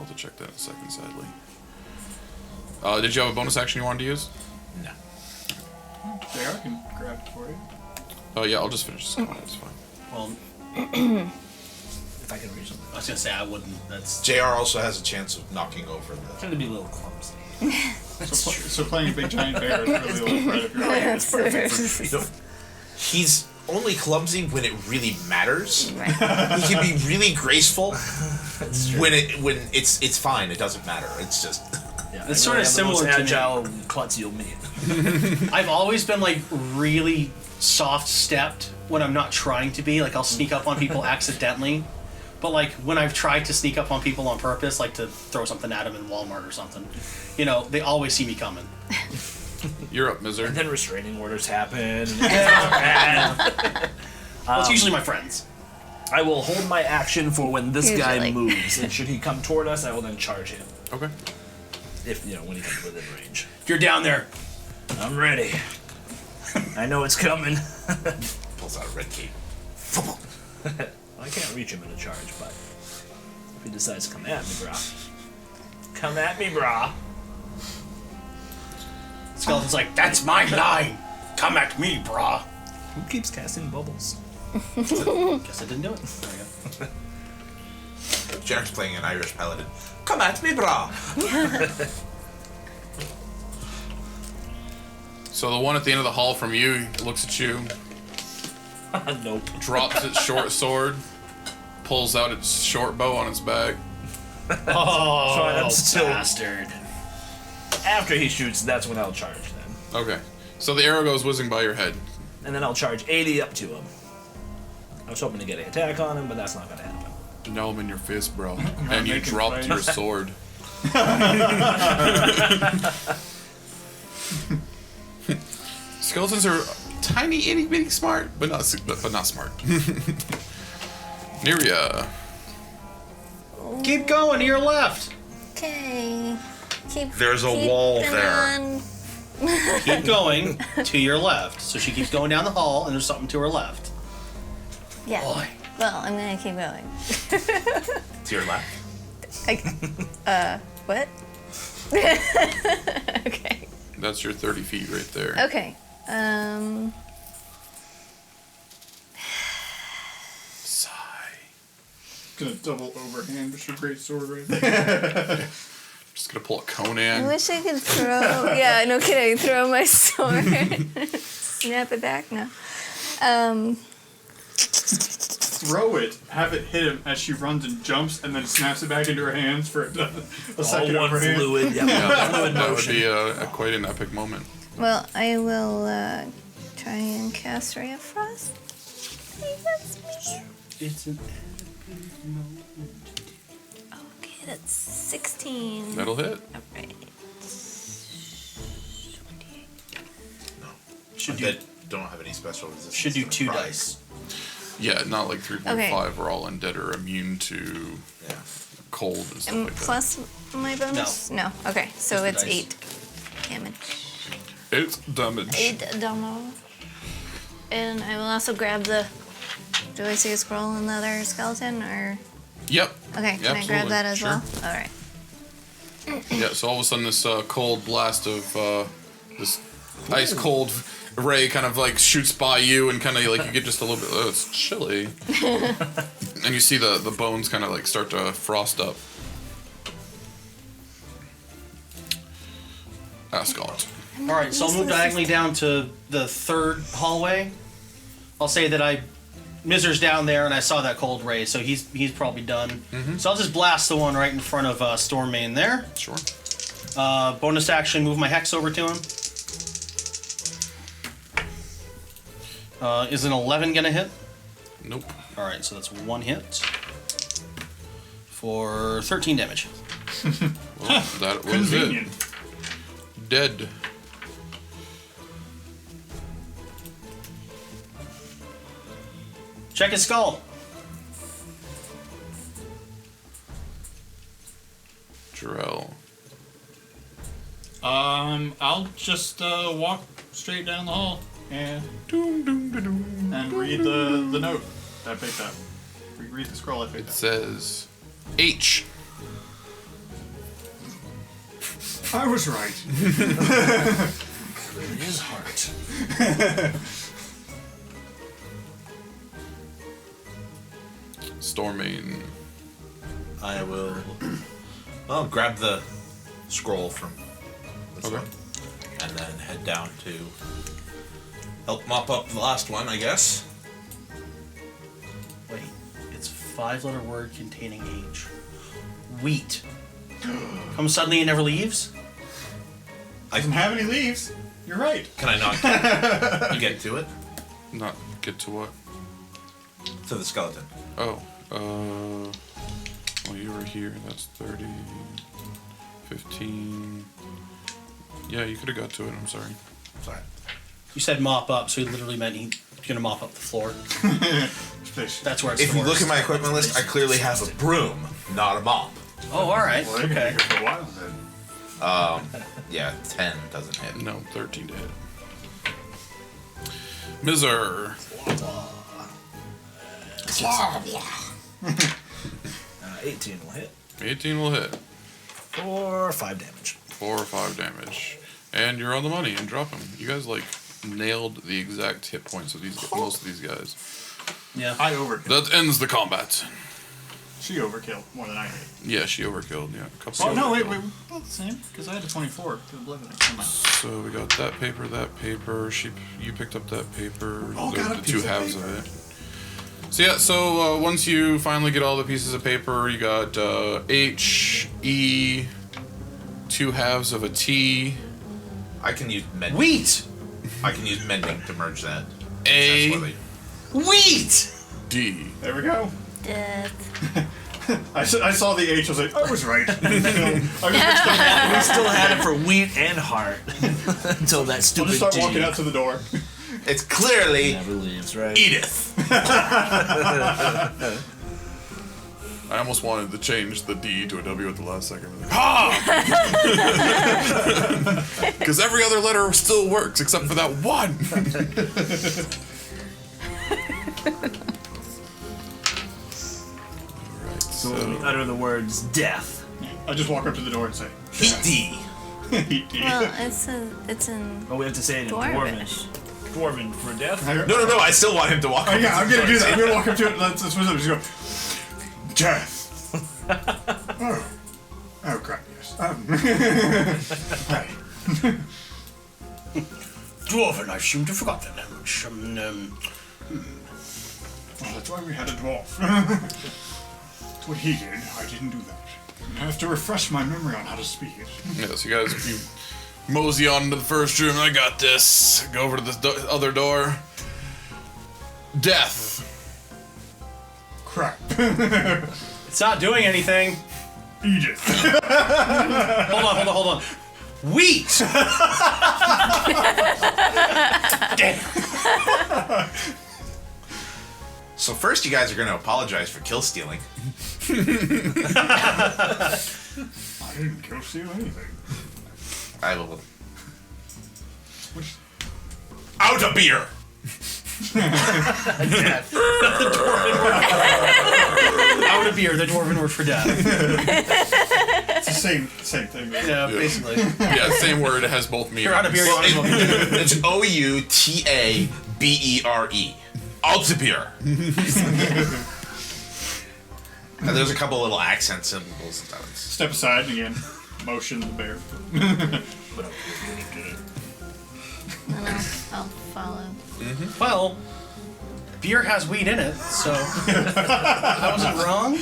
I'll have to check that in a second, sadly. Did you have a bonus action you wanted to use? No. JR can grab it for you. Oh, yeah, I'll just finish this one. It's fine. Well, If I can reach something. I was gonna say I wouldn't. That's JR also has a chance of knocking over the... Tend to be a little clumsy. So playing a big giant bear is really low threat if you're He's only clumsy when it really matters. Right. He can be really graceful when it's fine. It doesn't matter. It's just... Yeah, It's sort of similar to me. agile, klutzy you'll meet. I've always been like really soft-stepped when I'm not trying to be. Like I'll sneak up on people accidentally, but like when I've tried to sneak up on people on purpose, like to throw something at them in Walmart or something, you know, they always see me coming. You're up, Mizr. And then restraining orders happen. Well, it's usually my friends. I will hold my action for when this guy Usually. moves, and should he come toward us, I will then charge him. Okay. If, when he comes within range. If you're down there, I'm ready. I know it's coming. Pulls out a red cape. I can't reach him in a charge, but if he decides to come at me, brah. Come at me, brah. Skeleton's like, that's my line. Come at me, brah. Who keeps casting bubbles? Guess I didn't do it. There you go. JR's playing an Irish paladin. Come at me, brah! So the one at the end of the hall from you looks at you, Nope. drops its short sword, pulls out its short bow on its back. Oh, I'm still- bastard. After he shoots, that's when I'll charge then. Okay. So the arrow goes whizzing by your head. And then I'll charge 80 up to him. I was hoping to get an attack on him, but that's not going to happen. Nail him in your fist, bro. And you make it dropped plain. your sword. Skeletons are tiny, itty bitty smart, but not smart. Neriah. Keep going to your left. Okay. There's a wall keeping there. on. Keep going to your left. So she keeps going down the hall, and there's something to her left. Yeah. Boy. Well, I'm gonna keep going. To your left. What? Okay. That's your 30 feet right there. Okay. Sigh. gonna double overhand with your great sword right there. Just gonna pull a I Conan. wish I could throw. Yeah, no kidding. Throw my sword. Snap it back. No. Throw it, have it hit him as she runs and jumps, and then snaps it back into her hands for a second All one overhand. fluid. Yeah, fluid That would motion. be quite an epic moment. Well, I will try and cast Ray of Frost. That's me. It's an Okay, that's 16. That'll hit. Alright. should Undead do don't have any special resistance. should do to 2 fire. dice. Yeah, not like 3.5 Okay. where all undead are immune to Yeah. cold and stuff And like that. plus my bonus? No. Okay, so Just it's the dice. 8 damage. 8 damage. 8 damage. And I will also grab the. Do I see a scroll on the other skeleton, or? Yep. Okay, can I grab Absolutely, that as sure. well? All right. Yeah, so all of a sudden this cold blast of this ice cold ray kind of like shoots by you and kind of like you get just a little bit, oh, it's chilly. And you see the bones kind of like start to frost up. Ascot. All right, so I'll move diagonally down to the 3rd hallway. I'll say that Mizr's down there, and I saw that cold ray, so he's probably done. So I'll just blast the one right in front of Stormmane there. Sure. Bonus action, move my hex over to him. Is an 11 gonna hit? Nope. All right, so that's 1 hit for 13 damage. Well, that was Convenient. it. Dead. Check his skull. Jorell. I'll just walk straight down the hall and read the note that I picked up. Read the scroll I picked It up. says H. I was right. In his heart. Stormmane. I will. Well, grab the scroll from this Okay. one, and then head down to help mop up the last one, I guess. Wait, it's a 5-letter word containing H. Wheat. Comes suddenly and never leaves? Doesn't have any leaves. You're right. Can I not get to it? Not get to what? To the skeleton. Oh, well, you were here. That's 30, 15. Yeah, you could have got to it. I'm sorry. Sorry. You said mop up, so he literally meant he's gonna mop up the floor. That's where it's If you look at my equipment list, I clearly have a broom, not a mop. Oh, alright. Well, they've been Okay. here for a while then. Yeah, 10 doesn't hit. No, 13 to hit. Mizr. 18 will hit. 18 will hit. For 5 damage. 4 or 5 damage. And you're on the money and drop him. You guys, like, nailed the exact hit points of most of these guys. Yeah. I overkilled. That ends the combat. She overkilled more than I did. Yeah, she overkilled. Yeah, a couple. Oh, no, wait, overkilled. not the same. Because I had a 24 to oblivion. Never mind. So we got that paper, that paper. You picked up that paper. all got a the piece two of halves paper. of it. So yeah, so once you finally get all the pieces of paper, you got H, E, 2 halves of a T, I can use mending. Wheat! I can use mending to merge that. A, That's what Wheat! D. There we go. Death. I saw the H. I was like, I was right. I was We still had it for wheat and heart. Until that I'll stupid just start G walking out to the door. It's clearly never leaves, right? Edith. I almost wanted to change the D to a W at the last second. Like, ha! Because every other letter still works except for that one. Alright, So when we utter the words death. I just walk up to the door and say, Heat D. Well, it's in Oh, we have to say it in Dwarven. Dwarvish. Dwarven for death. No. I still want him to walk. Oh up yeah, to I'm the gonna door do that. and I'm say, gonna walk up to it and let's just go. Death. Oh crap, yes. Hi. Dwarven, I seem to have forgotten them. Well, that's why we had a dwarf. That's what he did. I didn't do that. I have to refresh my memory on how to speak it. Yeah, so you guys, you mosey on into the first room. I got this. Go over to this other door. Death. Crap. It's not doing anything. Edith. Hold on. Wheat! Damn. So first, you guys are going to apologize for kill stealing. I didn't kill steal anything. I will. Out a beer. Out of beer, the dwarven word for death. It's the same thing. Though. Yeah, basically. Yeah, same word. It has both meanings. You're out of beer. Well, it's OUTABERE. Out a beer. And there's a couple little accent symbols. Step aside and again. Motion the bear. And I'll follow. Well, beer has wheat in it, so I wasn't wrong.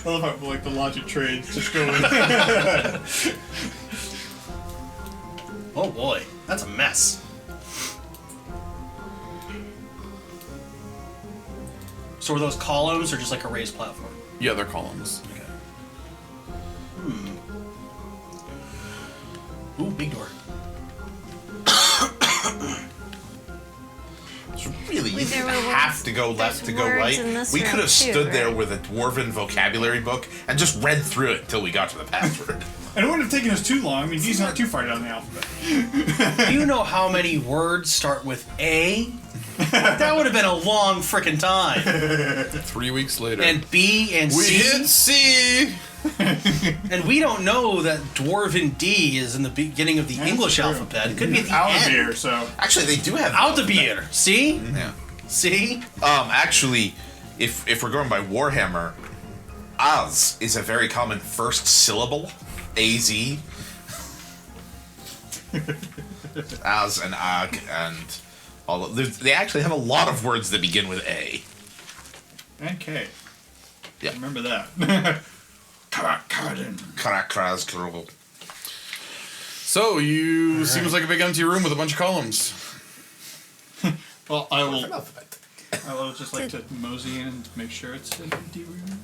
I love how like the logic trades just go in. Oh boy, that's a mess. So are those columns or just like a raised platform? Yeah, they're columns. Okay. Ooh, big door. Really, you There were have to to go left, to There's go words right. in this We could room have too, stood there right? with a dwarven vocabulary book and just read through it until we got to the password. And it wouldn't have taken us too long. I mean, he's not too far down the alphabet. Do you know how many words start with A? That would have been a long frickin' time. 3 weeks later. And B and we C. hit C! And we don't know that Dwarven D is in the beginning of the That's English true. alphabet. It could be at the end. Alvear, so. Actually, they do have Aldebeer. See? Yeah. See? Actually, if we're going by Warhammer, Az is a very common first syllable. Az. Az and Ag and all of, they actually have a lot of words that begin with A. And K. Yeah. Remember that. Karadin. Karakraz, Karol. So, you seems like a big empty room with a bunch of columns. Well, I will Alphabet. just like to mosey in and make sure it's an empty room.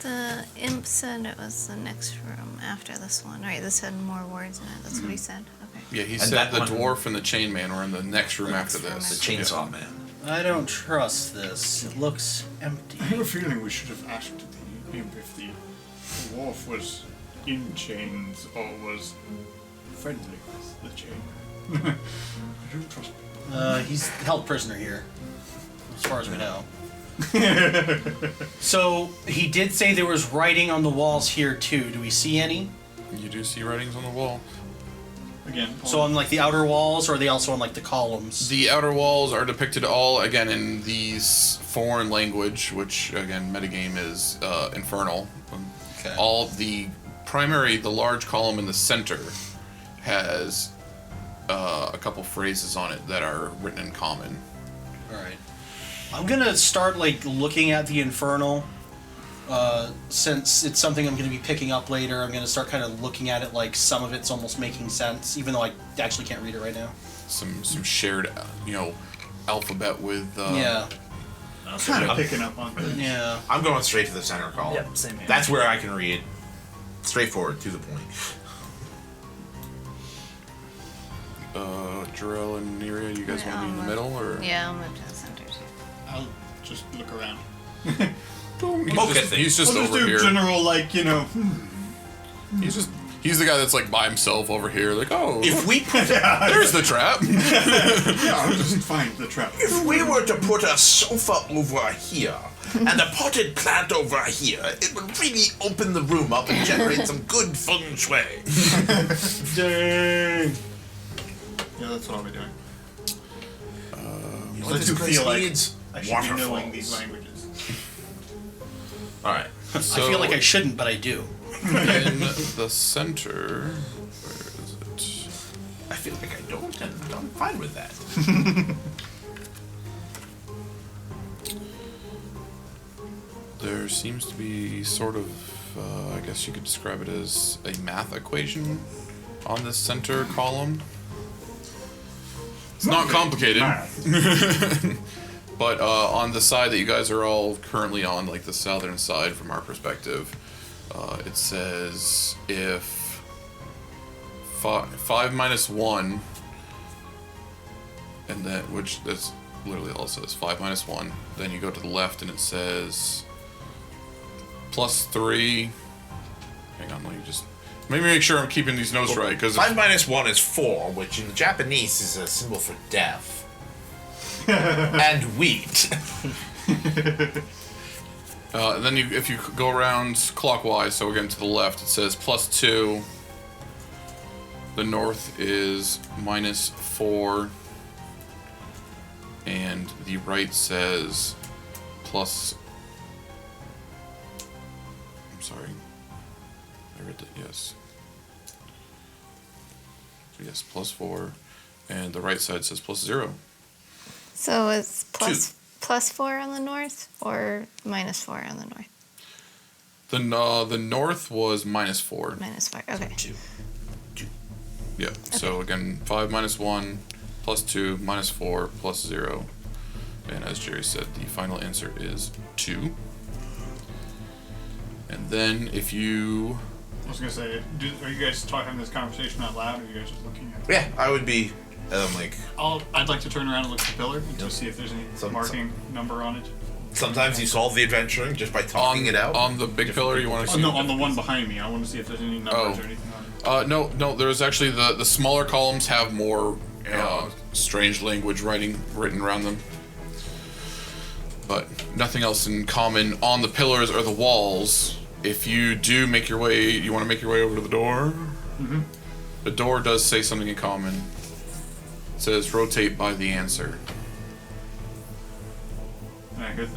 The imp said it was the next room after this one. Right, this had more words in it. That's what he said. Okay. Yeah, he And said that the one- dwarf and the chain man were in the next room after room this. The Chainsaw Man. I don't trust this. It looks I empty. have a feeling we should have asked the imp if the dwarf was in chains or was friendly with the chain. I don't trust He's held prisoner here, as far as we know. So he did say there was writing on the walls here too. Do we see any? You do see writings on the wall. again. So on like the outer walls, or are they also on like the columns? The outer walls are depicted all, again, in these foreign language, which, again, metagame is infernal. Okay. All the large column in the center has a couple phrases on it that are written in common. All right. I'm gonna start like looking at the infernal. Since it's something I'm going to be picking up later, I'm going to start kind of looking at it like some of it's almost making sense, even though I actually can't read it right now. Some shared, alphabet with. Yeah. kind of picking up on things. Yeah. I'm going straight to the center column. Yep, same here. That's where I can read. Straightforward, to the point. Jorell and Neriah, you guys want to be in the middle, or? Yeah, I'll move to the center too. I'll just look around. He's just We'll just over do here. general, He's the guy that's like by himself over here, like, oh, If we put there's the trap. yeah, I'll just find the trap. if we were to put a sofa over here and a potted plant over here, it would really open the room up and generate some good feng shui. Dang. Yeah, that's what I'll be doing. What I this do place feel like needs? I should be knowing these languages. All right. So, I feel like I shouldn't, but I do. in the center, where is it? I feel like I don't, and I'm fine with that. There seems to be sort of, I guess you could describe it as a math equation on this center column. It's not complicated, but on the side that you guys are all currently on, like the southern side from our perspective, it says if 5 minus 1, and then, which that's literally all it says, 5 minus 1, then you go to the left and it says +3. Hang on, let me just maybe make sure I'm keeping these notes right, because 5 minus 1 is 4, which in Japanese is a symbol for death. And wheat. and then if you go around clockwise, so again to the left, it says +2. The north is -4, and the right says plus. I'm sorry. I read that, yes. So yes, +4, and the right side says +0. So it's +4 on the north or -4 on the north? The north was -4. -4. Okay. 2. Yeah. So again, 5 minus 1, +2, -4, +0, and as Jerry said, the final answer is 2. And then if you I was gonna say, are you guys talking this conversation out loud, or are you guys just looking at it? Yeah, I would be And I'm like, I'd like to turn around and look at the pillar to see if there's any Some- marking number on it. sometimes you solve the adventuring just by talking it out. On the big pillar, you want to Oh, see? no, on the one behind me. I want to see if there's any numbers or anything on it. No. There's actually the smaller columns have more strange language written around them, but nothing else in common on the pillars or the walls. If you do make your way, you want to make your way over to the door. Mm-hmm. The door does say something in common. It says rotate by the answer.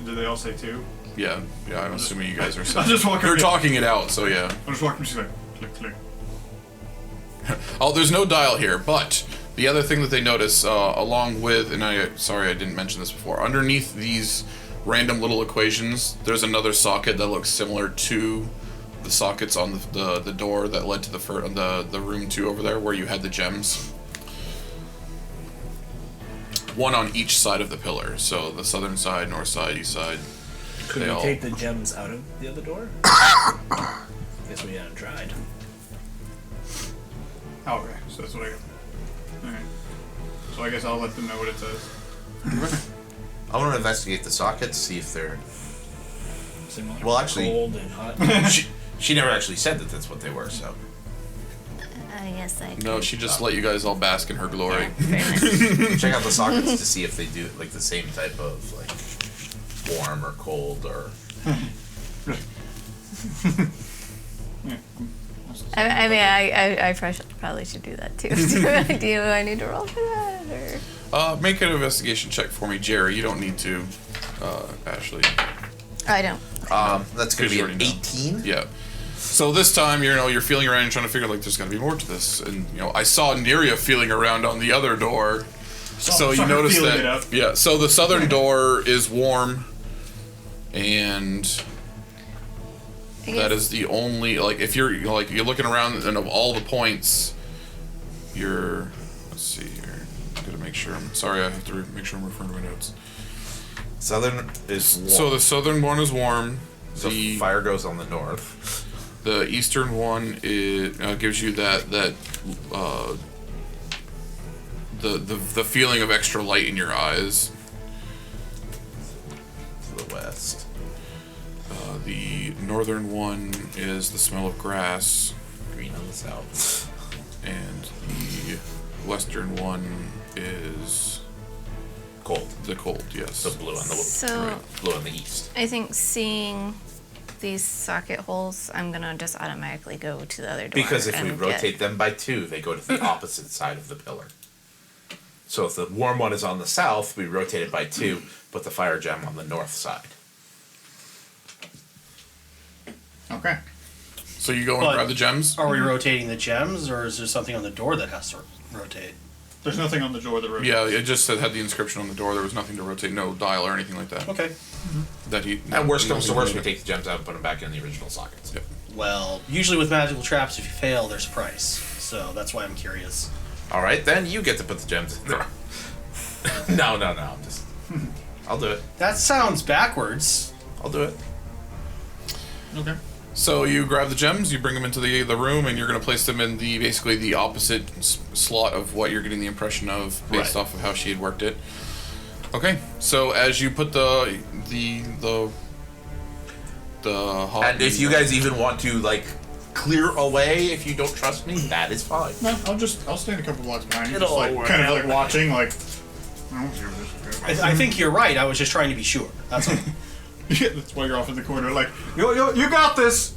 Do they all say 2? Yeah. I'm assuming you guys are. I'll just walk You're over. talking it out, so yeah. I'll just walk and she's like, click, click. Oh, there's no dial here, but the other thing that they notice, along with, and I didn't mention this before, underneath these random little equations, there's another socket that looks similar to the sockets on the door that led to the room 2 over there, where you had the gems. One on each side of the pillar, so the southern side, north side, east side. Could They we all- take the gems out of the other door? Guess we haven't tried. Oh, okay, so that's what I got. Alright. So I guess I'll let them know what it says. I want to investigate the sockets, see if they're. Similar. Well, actually- cold and hot. She never actually said that that's what they were, so. Yes, I No, she just let you guys all bask in her glory. Check out the sockets to see if they do like the same type of like warm or cold or. I mean, I probably should do that too. Do I need to roll for that? Or? Make an investigation check for me, Jerry. You don't need to, Ashley. I don't. That's gonna Because be you an already know. 18. Yeah. So this time, you're feeling around and trying to figure like there's got to be more to this, and I saw Neriah feeling around on the other door, so you Started notice feeling that it up. yeah. So the southern door is warm, and I that guess- is the only if you're you're looking around and of all the points, let's see here. I'm gonna make sure. I'm sorry. I have to make sure I'm referring to my notes. Southern is warm. So the southern one is warm. So The fire goes on the north. The eastern one gives you that the feeling of extra light in your eyes. To the west. The northern one is the smell of grass, Green on the south. and the western one is Cold. the cold. Yes. So blue on the So blue on the east. I think seeing these socket holes, I'm gonna just automatically go to the other door. Because if we and rotate them by 2, they go to the opposite side of the pillar. So if the warm one is on the south, we rotate it by 2, put the fire gem on the north side. Okay. So you go and But- grab the gems. Are we rotating the gems, or is there something on the door that has to rotate? There's nothing on the door that rotates. Yeah, it just had the inscription on the door. There was nothing to rotate, no dial or anything like that. Okay. That he. And worst comes to nothing worst, we related. take the gems out and put them back in the original sockets. Yep. Well, usually with magical traps, if you fail, there's a price. So that's why I'm curious. All right, then you get to put the gems in there. No, I'm just. I'll do it. That sounds backwards. I'll do it. Okay. So you grab the gems, you bring them into the room, and you're going to place them in basically the opposite slot of what you're getting the impression of based Right. off of how she had worked it. Okay, so as you put the hot And if you guys even want to clear away, if you don't trust me, that is fine. No, I'll stand a couple blocks behind you, It'll just all work kind of out. watching, I don't see where this is going. I think you're right. I was just trying to be sure. That's all. Yeah, that's why you're off in the corner, you got this.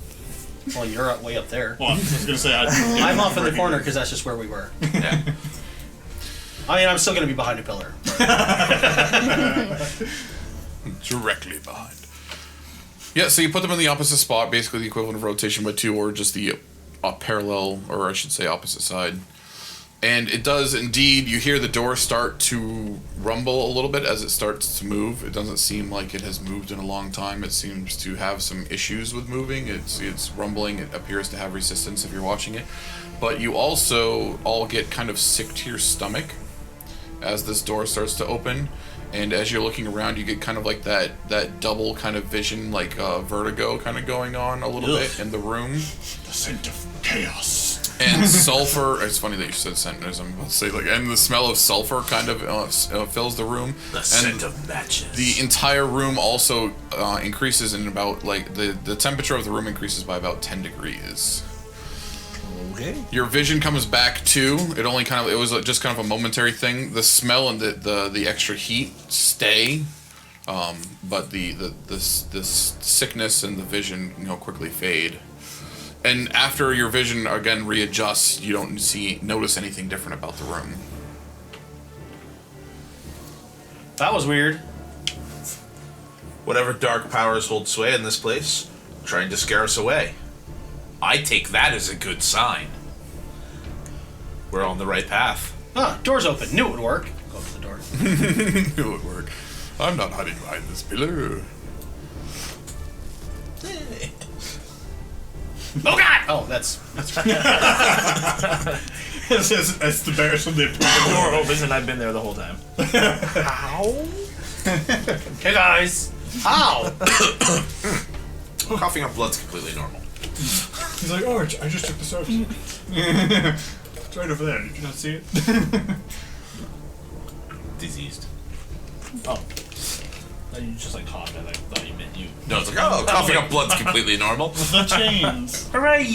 Well, you're way up there. Well, I was gonna say I'm off in the corner because that's just where we were. Yeah. I mean, I'm still going to be behind a pillar. directly behind. Yeah, so you put them in the opposite spot, basically the equivalent of rotation by 2, or just the parallel, or I should say opposite side. And it does indeed, you hear the door start to rumble a little bit as it starts to move. It doesn't seem like it has moved in a long time. It seems to have some issues with moving. It's rumbling. It appears to have resistance if you're watching it. But you also all get kind of sick to your stomach as this door starts to open. And as you're looking around, you get kind of like that double kind of vision, like vertigo kind of going on a little bit in the room. The scent of chaos. And sulfur. It's funny that you said scent, as I'm about to say, like, and the smell of sulfur kind of fills the room. The and scent of matches. the entire room also increases in about, like, the temperature of the room increases by about 10 degrees. Okay. Your vision comes back too. It was just kind of a momentary thing. The smell and the extra heat stay, but the sickness and the vision quickly fade. And after your vision again readjusts, you don't notice anything different about the room. That was weird. Whatever dark powers hold sway in this place, trying to scare us away. I take that as a good sign. We're on the right path. Ah, door's open. Knew it would work. Go up to the door. It would work. I'm not hiding behind this pillar. Oh God! Oh, that's It's the bears from the The door opens and I've been there the whole time. hey guys. Ow! Coughing up blood's completely normal. He's like, oh, I just took the steps. It's right over there. Did you not see it? Diseased. Oh. You just like coughed. I thought you meant you. No, it's like, oh, coughing up blood's completely normal. The chains. Hooray!